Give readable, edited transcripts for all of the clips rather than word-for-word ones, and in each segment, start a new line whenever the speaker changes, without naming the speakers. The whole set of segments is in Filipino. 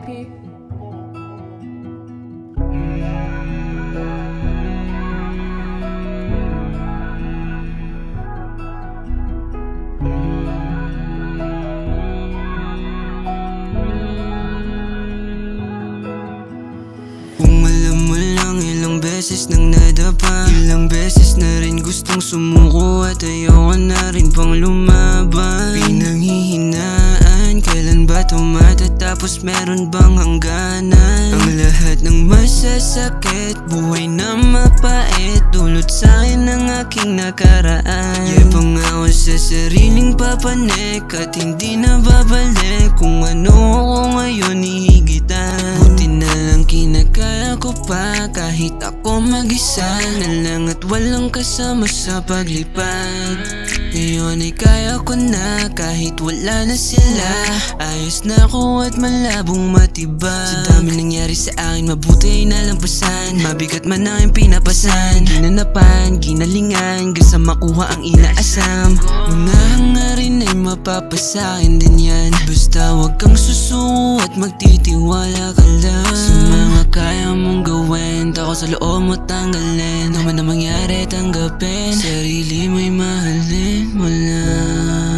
JP.
Kung alam mo lang, ilang beses nang nadapa, ilang beses na rin gustong sumuko at ayoko na rin pang lumaban. Pinanghihinaan, kailan ba to matatapos, meron bang hangganan? Ang lahat ng masasakit, buhay na mapait, dulot sa'kin ng aking nakaraan. Pangako sa sariling papanik at hindi na babalik kung ano ako ngayon hihigitan. Buti na lang kinakaya ko pa kahit ako mag-isa na lang at walang kasama sa paglipad. Ngayon ay kaya ko na kahit wala na sila. Ayos na ako at malabong matibag. Sa dami nangyari sa akin, mabuti ay nalampasan. Mabigat man ang pinapasan, ginanapan, ginalingan, hanggang sa makuha ang inaasam. Mga hangarin ay mapapasakin din yan. Basta wag kang susuko at magtitiwala ka lang sa mga kaya mong gawin. Tako sa loob mo tanggalin, naman na mangyari tanggapin. Sarili mo'y mahalin mo lang,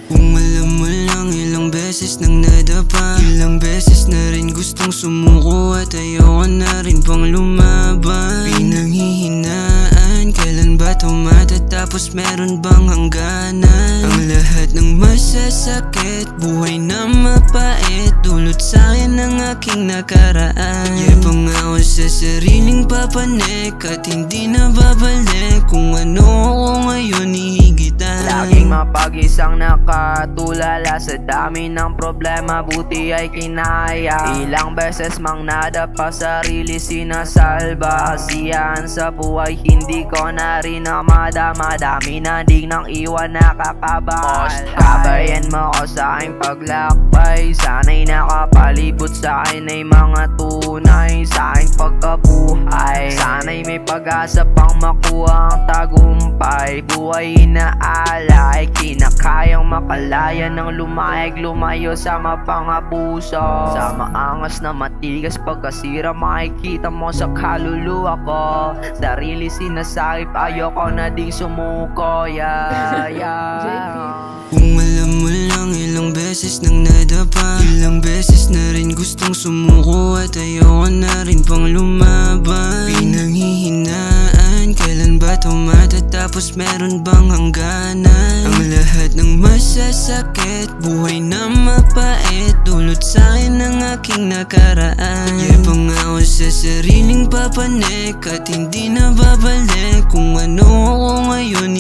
Kung alam mo lang, ilang beses nang nadapa, ilang beses na rin gustong sumuko at ayoko na rin pang lumaban. Pinanghihinaan, kailan ba to matatapos, meron bang hangganan? Ang lahat ng masasakit, buhay na mapait, dulot sa'kin ng aking nakaraan. Pangako sa sariling papanik at hindi na babalik kung ano ako ngayon hihigitan.
Laging mapag-isang nakatulala sa dami ng problema, buti ay kinaya. Ilang beses mang nadapa, sarili sinasalba. Kasiyahan sa buhay, hindi ko na rin na madama. Dami na ding nang iwan nakakabahal. Kabayan mo ko sa aking paglakbay, sana'y nakapalibot sa akin ay mga tunay sa aking pagkabuhay. Sana'y may pag-asa pang makuha ang tagumpay. Buhay inaalay, kinakayang makalaya ng lumaig, lumayo sa mapangabuso. Sa maangas na matigas pagkasira, makikita mo sa kaluluwa ko. Sarili sinasakip, ayoko na ding sumuko.
Kung alam mo lang, ilang beses nang nadapa, ilang beses na rin gustong sumuko at ayoko na rin pang lumaban. Pinanghihinaan, kailan ba to matatapos, meron bang hangganan? Ang lahat ng masasakit, buhay na mapait, dulot sa'kin ng aking nakaraan. Pangako sa sariling papanik at hindi na babalik kung ano ako ngayon